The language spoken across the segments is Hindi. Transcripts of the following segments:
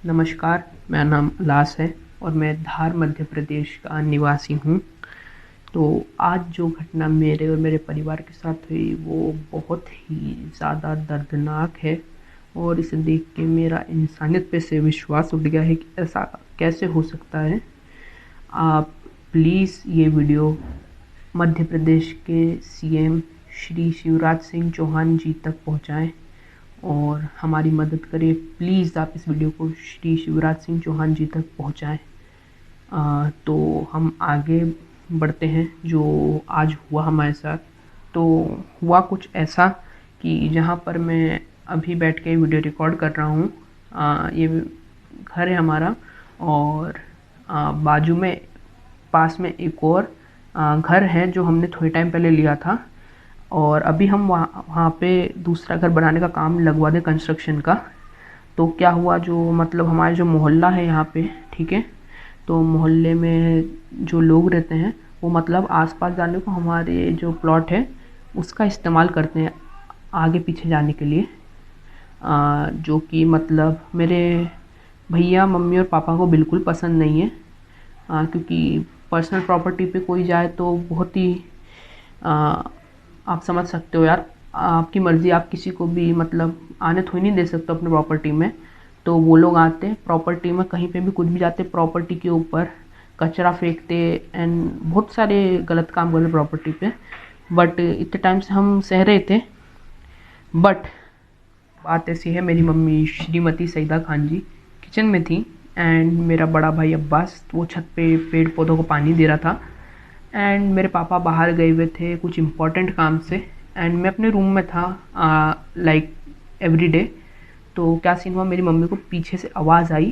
नमस्कार, मेरा नाम उल्लास है और मैं धार मध्य प्रदेश का निवासी हूँ। तो आज जो घटना मेरे और मेरे परिवार के साथ हुई वो बहुत ही ज़्यादा दर्दनाक है और इसे देख के मेरा इंसानियत पे से विश्वास उठ गया है कि ऐसा कैसे हो सकता है। आप प्लीज़ ये वीडियो मध्य प्रदेश के सीएम श्री शिवराज सिंह चौहान जी तक पहुँचाएँ और हमारी मदद करें। प्लीज़ आप इस वीडियो को श्री शिवराज सिंह चौहान जी तक पहुँचाएँ। तो हम आगे बढ़ते हैं। जो आज हुआ हमारे साथ, तो हुआ कुछ ऐसा कि जहाँ पर मैं अभी बैठ के वीडियो रिकॉर्ड कर रहा हूँ, ये घर है हमारा और बाजू में पास में एक और घर है जो हमने थोड़े टाइम पहले लिया था और अभी हम वहाँ पे दूसरा घर बनाने का काम लगवा दें कंस्ट्रक्शन का। तो क्या हुआ, जो मतलब हमारे जो मोहल्ला है यहाँ पे, ठीक है, तो मोहल्ले में जो लोग रहते हैं वो मतलब आसपास जाने को हमारे जो प्लॉट है उसका इस्तेमाल करते हैं आगे पीछे जाने के लिए। जो कि मतलब मेरे भैया मम्मी और पापा को बिल्कुल पसंद नहीं है, क्योंकि पर्सनल प्रॉपर्टी पे कोई जाए तो बहुत ही आप समझ सकते हो यार, आपकी मर्ज़ी, आप किसी को भी मतलब आने थोड़ी नहीं दे सकते अपने प्रॉपर्टी में। तो वो लोग आते प्रॉपर्टी में, कहीं पे भी कुछ भी जाते प्रॉपर्टी के ऊपर कचरा फेंकते एंड बहुत सारे गलत काम करते प्रॉपर्टी पे। बट इतने टाइम से हम सह रहे थे। बट बात ऐसी है, मेरी मम्मी श्रीमती सईदा खान जी किचन में थी एंड मेरा बड़ा भाई अब्बास वो छत पे पेड़ पौधों को पानी दे रहा था एंड मेरे पापा बाहर गए हुए थे कुछ इम्पोर्टेंट काम से एंड मैं अपने रूम में था लाइक एवरीडे। तो क्या सीन हुआ, मेरी मम्मी को पीछे से आवाज़ आई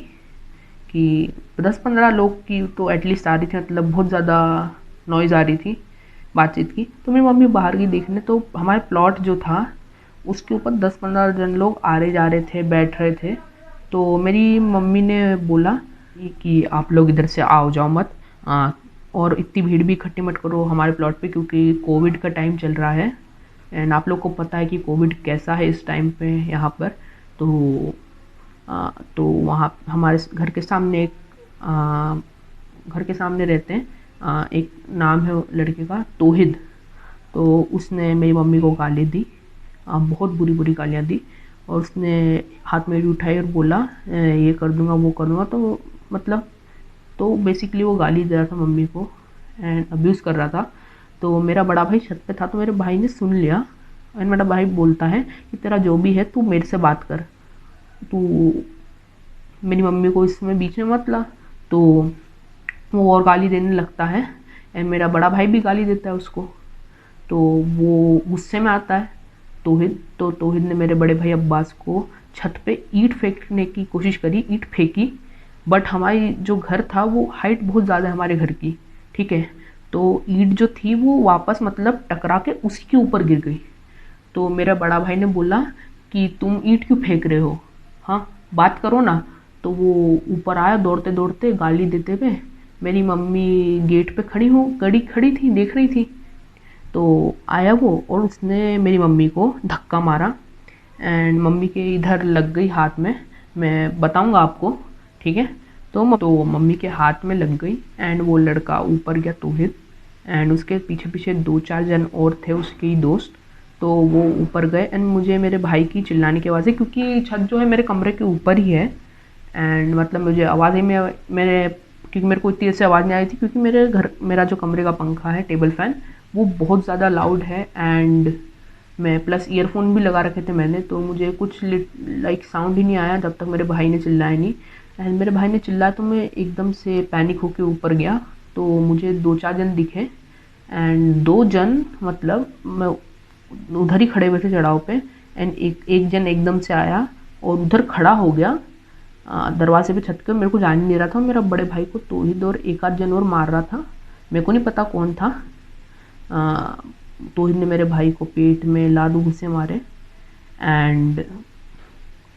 कि 10-15 लोग की तो एटलीस्ट आ रही थी, मतलब बहुत ज़्यादा नॉइज़ आ रही थी बातचीत की। तो मेरी मम्मी बाहर गई देखने, तो हमारे प्लॉट जो था उसके ऊपर 10-15 जन लोग आ रहे जा रहे थे, बैठ रहे थे। तो मेरी मम्मी ने बोला कि आप लोग इधर से आओ जाओ मत, और इतनी भीड़ भी इकट्ठी मत करो हमारे प्लॉट पे, क्योंकि कोविड का टाइम चल रहा है एंड आप लोग को पता है कि कोविड कैसा है इस टाइम पे यहाँ पर। तो तो वहाँ हमारे घर के सामने एक घर के सामने रहते हैं, एक नाम है लड़के का तौहीद। तो उसने मेरी मम्मी को गाली दी, बहुत बुरी बुरी गालियाँ दी और उसने हाथ में उठाई और बोला ये कर दूंगा वो कर दूंगा। तो मतलब तो बेसिकली वो गाली दे रहा था मम्मी को एंड अब्यूज़ कर रहा था। तो मेरा बड़ा भाई छत पे था, तो मेरे भाई ने सुन लिया एंड मेरा भाई बोलता है कि तेरा जो भी है तू मेरे से बात कर, तू मेरी मम्मी को इसमें बीच में मत ला। तो वो और गाली देने लगता है एंड मेरा बड़ा भाई भी गाली देता है उसको। तो वो गुस्से में आता है तौहीद। तो तौहीद ने मेरे बड़े भाई अब्बास को छत पे ईंट फेंकने की कोशिश करी, ईंट फेंकी, बट हमारी जो घर था वो हाइट बहुत ज़्यादा है हमारे घर की, ठीक है। तो ईंट जो थी वो वापस मतलब टकरा के उसी के ऊपर गिर गई। तो मेरा बड़ा भाई ने बोला कि तुम ईंट क्यों फेंक रहे हो, हाँ बात करो ना। तो वो ऊपर आया दौड़ते दौड़ते गाली देते हुए। मेरी मम्मी गेट पे खड़ी खड़ी थी, देख रही थी। तो आया वो और उसने मेरी मम्मी को धक्का मारा एंड मम्मी के इधर लग गई हाथ में, मैं बताऊंगा आपको, ठीक है। तो मम्मी के हाथ में लग गई एंड वो लड़का ऊपर गया तौहीद एंड उसके पीछे पीछे 2-4 जन और थे उसके ही दोस्त। तो वो ऊपर गए एंड मुझे मेरे भाई की चिल्लाने की आवाज़ है, क्योंकि छत जो है मेरे कमरे के ऊपर ही है एंड मतलब मुझे आवाज़ ही में मेरे, क्योंकि मेरे को इतनी से आवाज़ नहीं आई थी, क्योंकि मेरा जो कमरे का पंखा है टेबल फैन वो बहुत ज़्यादा लाउड है एंड मैं प्लस ईयरफोन भी लगा रखे थे मैंने, तो मुझे कुछ लाइक साउंड ही नहीं आया जब तक मेरे भाई ने चिल्लाया नहीं। एंड मेरे भाई ने चिल्लाया तो मैं एकदम से पैनिक होके ऊपर गया। तो मुझे 2-4 जन दिखे एंड 2 जन मतलब मैं उधर ही खड़े हुए थे चढ़ाव पे एंड एक जन एकदम से आया और उधर खड़ा हो गया दरवाजे पे छत के, मेरे को जाने नहीं दे रहा था। मेरा बड़े भाई को तौहीद और एक आध जन और मार रहा था, मेरे को नहीं पता कौन था। तौहीद ने मेरे भाई को पेट में लादू घुसे मारे एंड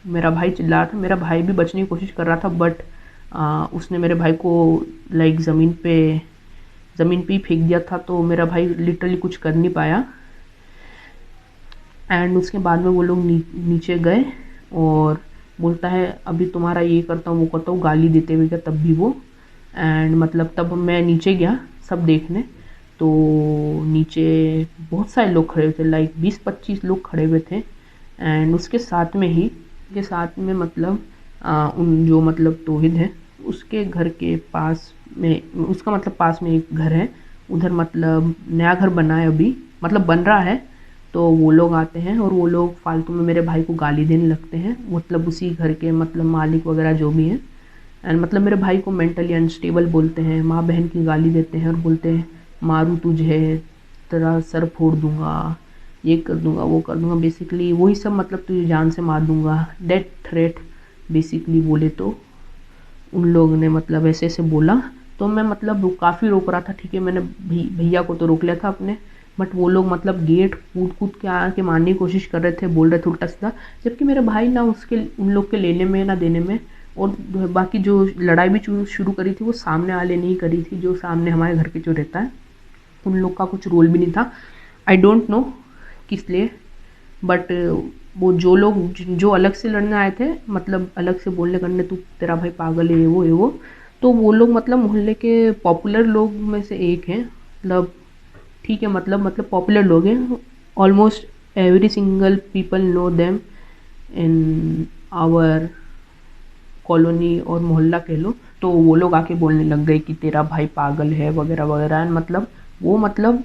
मेरा भाई चिल्ला रहा था। मेरा भाई भी बचने की कोशिश कर रहा था, बट उसने मेरे भाई को लाइक ज़मीन पे ही फेंक दिया था। तो मेरा भाई लिटरली कुछ कर नहीं पाया एंड उसके बाद में वो लोग नीचे गए और बोलता है अभी तुम्हारा ये करता हूँ वो करता हूँ, गाली देते हुए गया तब भी वो। एंड मतलब तब मैं नीचे गया सब देखने, तो नीचे बहुत सारे लोग खड़े हुए थे, लाइक 20-25 लोग खड़े हुए थे। एंड उसके साथ में ही के साथ में मतलब उन जो मतलब तौहीद है उसके घर के पास में, उसका मतलब पास में एक घर है, उधर मतलब नया घर बना है अभी, मतलब बन रहा है। तो वो लोग आते हैं और वो लोग फालतू में मेरे भाई को गाली देने लगते हैं, मतलब उसी घर के मतलब मालिक वगैरह जो भी हैं। एंड मतलब मेरे भाई को मेंटली अनस्टेबल बोलते हैं, माँ बहन की गाली देते हैं और बोलते हैं मारूँ तुझे, तेरा सर फोड़ दूंगा, ये कर दूंगा वो कर दूंगा, बेसिकली वही सब, मतलब तुझे जान से मार दूंगा, डेथ थ्रेट बेसिकली बोले तो उन लोगों ने मतलब ऐसे ऐसे बोला। तो मैं मतलब काफ़ी रोक रहा था, ठीक है, मैंने भैया को तो रोक लिया था अपने, बट वो लोग मतलब गेट कूद कूद के आके मारने की कोशिश कर रहे थे, बोल रहे थे उल्टा सीधा, जबकि मेरे भाई ना उसके उन लोग के लेने में ना देने में। और बाकी जो लड़ाई भी शुरू करी थी वो सामने वाले नहीं करी थी, जो सामने हमारे घर के जो रहता है उन लोग का कुछ रोल भी नहीं था। आई डोंट नो किस लिए, बट वो जो लोग जो अलग से लड़ने आए थे, मतलब अलग से बोलने करने तू तेरा भाई पागल है ये वो ये वो, तो वो लोग मतलब मोहल्ले के पॉपुलर लोग में से एक हैं, मतलब ठीक है, मतलब पॉपुलर लोग हैं, almost every single people know them in our colony और मोहल्ला कह लो। तो वो लोग आके बोलने लग गए कि तेरा भाई पागल है वगैरह वगैरह, मतलब वो मतलब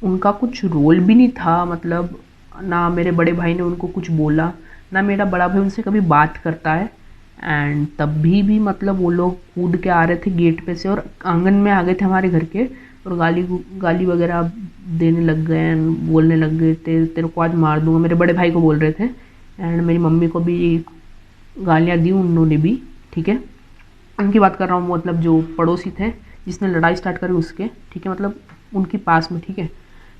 उनका कुछ रोल भी नहीं था, मतलब ना मेरे बड़े भाई ने उनको कुछ बोला, ना मेरा बड़ा भाई उनसे कभी बात करता है। एंड तब भी मतलब वो लोग कूद के आ रहे थे गेट पे से और आंगन में आ गए थे हमारे घर के, और गाली गाली वगैरह देने लग गए, बोलने लग गए तेरे को आज मार दूंगा, मेरे बड़े भाई को बोल रहे थे। एंड मेरी मम्मी को भी गालियाँ दी उन्होंने भी, ठीक है, उनकी बात कर रहा हूँ, मतलब जो पड़ोसी थे जिसने लड़ाई स्टार्ट करी उसके, ठीक है, मतलब उनके पास में, ठीक है।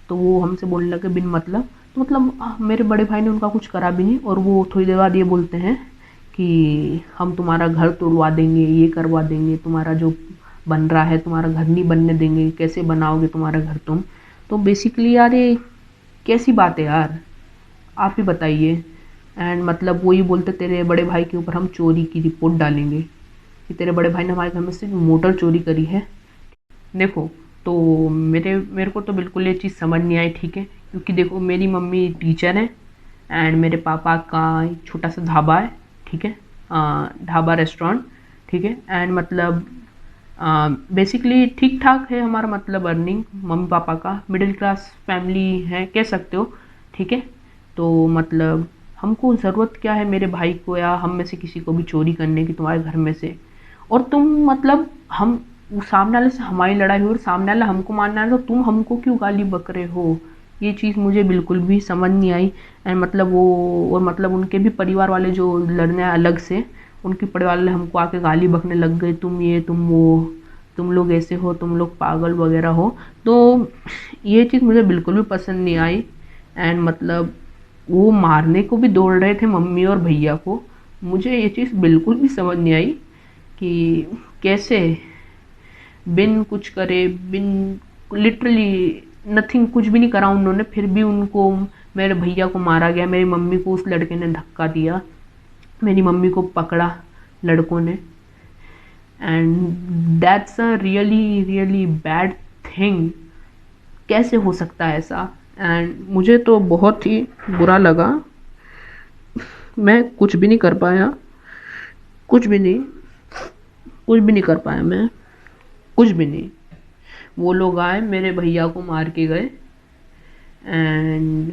तो वो हमसे बोलने लगे बिन मतलब, तो मतलब मेरे बड़े भाई ने उनका कुछ करा भी नहीं, और वो थोड़ी देर बाद ये बोलते हैं कि हम तुम्हारा घर तोड़वा देंगे, ये करवा देंगे, तुम्हारा जो बन रहा है तुम्हारा घर नहीं बनने देंगे, कैसे बनाओगे तुम्हारा घर तुम। तो बेसिकली यार ये कैसी बात है यार, आप ही बताइए। एंड मतलब वो ये बोलते तेरे बड़े भाई के ऊपर हम चोरी की रिपोर्ट डालेंगे, कि तेरे बड़े भाई ने हमारे घर में से मोटर चोरी करी है। देखो, तो मेरे को तो बिल्कुल ये चीज़ समझ नहीं आई, ठीक है, क्योंकि देखो मेरी मम्मी टीचर है एंड मेरे पापा का एक छोटा सा ढाबा है, ठीक है, ढाबा रेस्टोरेंट, ठीक है। एंड मतलब बेसिकली ठीक ठाक है हमारा मतलब अर्निंग, मम्मी पापा का मिडिल क्लास फैमिली है कह सकते हो, ठीक है। तो मतलब हमको ज़रूरत क्या है मेरे भाई को या हम में से किसी को भी चोरी करने की तुम्हारे घर में से, और तुम मतलब हम वो सामने वाले से हमारी लड़ाई हुई और सामने वाला हमको मारना है, तो तुम हमको क्यों गाली बक रहे हो, ये चीज़ मुझे बिल्कुल भी समझ नहीं आई। एंड मतलब वो और मतलब उनके भी परिवार वाले जो लड़ने आए अलग से, उनके परिवार वाले हमको आके गाली बकने लग गए, तुम ये तुम वो, तुम लोग ऐसे हो, तुम लोग पागल वगैरह हो। तो ये चीज़ मुझे बिल्कुल भी पसंद नहीं आई। एंड मतलब वो मारने को भी दौड़ रहे थे मम्मी और भैया को, मुझे ये चीज़ बिल्कुल भी समझ नहीं आई कि कैसे बिन कुछ करे, बिन लिटरली नथिंग, कुछ भी नहीं करा उन्होंने, फिर भी उनको मेरे भैया को मारा गया, मेरी मम्मी को उस लड़के ने धक्का दिया, मेरी मम्मी को पकड़ा लड़कों ने। And that's a really really bad thing, कैसे हो सकता है ऐसा। एंड मुझे तो बहुत ही बुरा लगा, मैं कुछ भी नहीं कर पाया, कुछ भी नहीं, कुछ भी नहीं कर पाया मैं, कुछ भी नहीं। वो लोग आए मेरे भैया को मार के गए एंड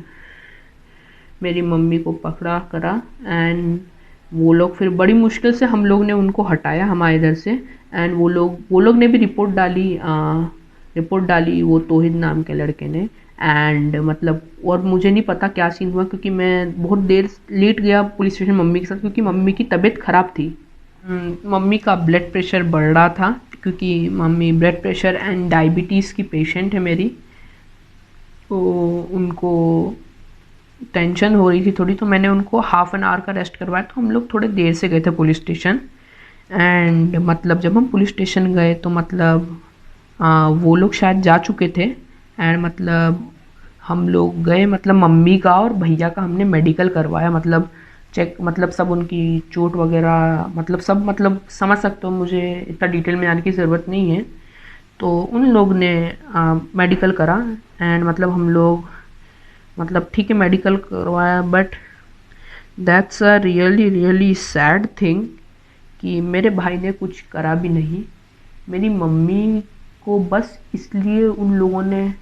मेरी मम्मी को पकड़ा करा। एंड वो लोग फिर बड़ी मुश्किल से हम लोग ने उनको हटाया हमारे इधर से। एंड वो लोग ने भी रिपोर्ट डाली वो तौहीद नाम के लड़के ने। एंड मतलब और मुझे नहीं पता क्या सीन हुआ, क्योंकि मैं बहुत देर लेट गया पुलिस स्टेशन मम्मी के साथ, क्योंकि मम्मी की तबीयत ख़राब थी। मम्मी का ब्लड प्रेशर बढ़ रहा था, क्योंकि mummy blood pressure and diabetes की पेशेंट है मेरी, तो उनको टेंशन हो रही थी थोड़ी, तो मैंने उनको हाफ एन आवर का रेस्ट करवाया। तो हम लोग थोड़े देर से गए थे पुलिस स्टेशन। एंड मतलब जब हम पुलिस स्टेशन गए तो मतलब वो लोग शायद जा चुके थे। एंड मतलब हम लोग गए, मतलब मम्मी का और भैया का हमने मेडिकल करवाया, मतलब चेक मतलब सब उनकी चोट वगैरह मतलब सब मतलब समझ सकते हो, मुझे इतना डिटेल में जाने की ज़रूरत नहीं है। तो उन लोग ने मेडिकल करा एंड मतलब हम लोग मतलब ठीक है मेडिकल करवाया, but that's a really really sad thing कि मेरे भाई ने कुछ करा भी नहीं। मेरी मम्मी को बस इसलिए उन लोगों ने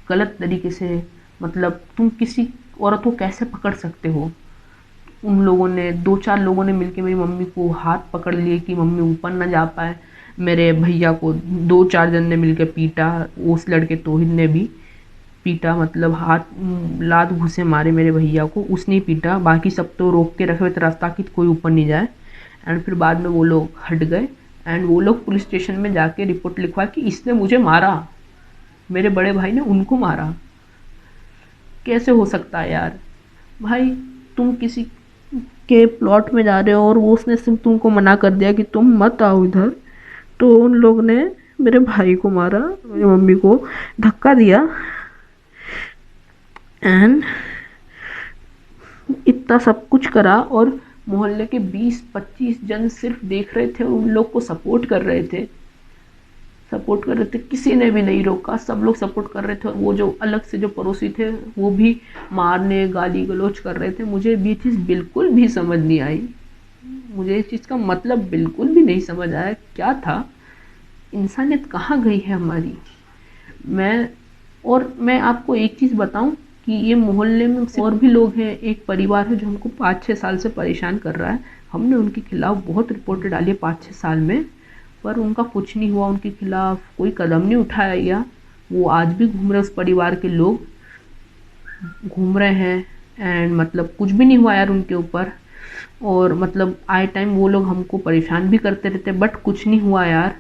गलत तरीके से मतलब तुम किसी औरत को कैसे पकड़ सकते हो, उन लोगों ने 2-4 लोगों ने मिलके मेरी मम्मी को हाथ पकड़ लिए कि मम्मी ऊपर ना जा पाए। मेरे भैया को 2-4 जन ने मिलके पीटा, उस लड़के तोहिद ने भी पीटा, मतलब हाथ लात घुसे मारे मेरे भैया को, उसने ही पीटा, बाकी सब तो रोक के रखे हुए थे रास्ता कि कोई ऊपर नहीं जाए। एंड फिर बाद में वो लोग हट गए एंड वो लोग पुलिस स्टेशन में जाके रिपोर्ट लिखवा कि इसने मुझे मारा, मेरे बड़े भाई ने उनको मारा। कैसे हो सकता है यार भाई, तुम किसी के प्लॉट में जा रहे हो और वो उसने सिर्फ तुमको मना कर दिया कि तुम मत आओ इधर, तो उन लोग ने मेरे भाई को मारा, मेरी मम्मी को धक्का दिया एंड इतना सब कुछ करा। और मोहल्ले के 20-25 जन सिर्फ देख रहे थे और उन लोग को सपोर्ट कर रहे थे, किसी ने भी नहीं रोका, सब लोग सपोर्ट कर रहे थे। और वो जो अलग से जो पड़ोसी थे वो भी मारने गाली गलौज कर रहे थे। मुझे ये चीज़ बिल्कुल भी समझ नहीं आई, मुझे इस चीज़ का मतलब बिल्कुल भी नहीं समझ आया क्या था, इंसानियत कहाँ गई है हमारी। मैं मैं आपको एक चीज़ बताऊं कि ये मोहल्ले में और भी लोग हैं, एक परिवार है जो हमको 5-6 साल से परेशान कर रहा है। हमने उनके खिलाफ बहुत रिपोर्टें डाली है 5-6 साल में, पर उनका कुछ नहीं हुआ, उनके खिलाफ कोई कदम नहीं उठाया गया। वो आज भी घूम रहे, उस परिवार के लोग घूम रहे हैं एंड मतलब कुछ भी नहीं हुआ यार उनके ऊपर। और मतलब आए टाइम वो लोग हमको परेशान भी करते रहते, बट कुछ नहीं हुआ यार।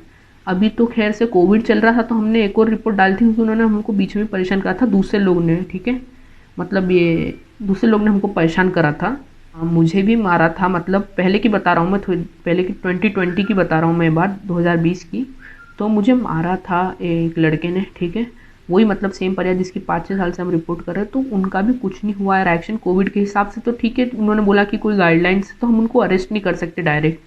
अभी तो खैर से कोविड चल रहा था तो हमने एक और रिपोर्ट डाली थी क्योंकि उन्होंने हमको बीच में परेशान करा था दूसरे लोग ने, ठीक है, मतलब ये दूसरे लोग ने हमको परेशान करा था। मुझे भी मारा था, मतलब पहले की बता रहा हूँ मैं, थोड़ी पहले की 2020 की बता रहा हूँ मैं, बात 2020 की। तो मुझे मारा था एक लड़के ने, ठीक है, वही मतलब सेम परिवार जिसकी 5-6 साल से हम रिपोर्ट कर रहे हैं। तो उनका भी कुछ नहीं हुआ है एक्शन कोविड के हिसाब से, तो ठीक है, उन्होंने बोला कि कोई गाइडलाइंस तो हम उनको अरेस्ट नहीं कर सकते डायरेक्ट,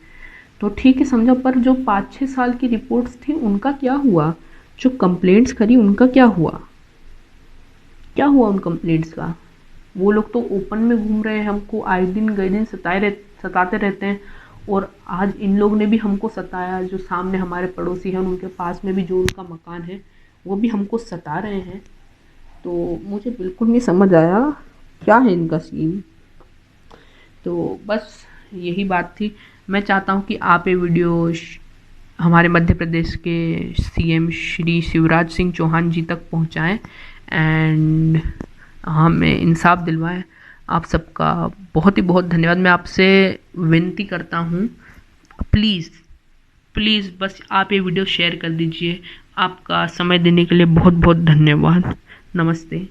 तो ठीक है समझो। पर जो 5-6 साल की रिपोर्ट्स थी उनका क्या हुआ, जो कंप्लेंट्स करी उनका क्या हुआ उन कंप्लेंट्स का। वो लोग तो ओपन में घूम रहे हैं, हमको आए दिन गए दिन सताते रहते हैं। और आज इन लोग ने भी हमको सताया, जो सामने हमारे पड़ोसी हैं उनके पास में भी जो उनका मकान है वो भी हमको सता रहे हैं। तो मुझे बिल्कुल नहीं समझ आया क्या है इनका सीन। तो बस यही बात थी। मैं चाहता हूँ कि आप ये वीडियो हमारे मध्य प्रदेश के सीएम श्री शिवराज सिंह चौहान जी तक पहुँचाएं एंड हमें इंसाफ दिलवाएं। आप सबका बहुत ही बहुत धन्यवाद। मैं आपसे विनती करता हूँ, प्लीज़ प्लीज़ बस आप ये वीडियो शेयर कर दीजिए। आपका समय देने के लिए बहुत बहुत धन्यवाद। नमस्ते।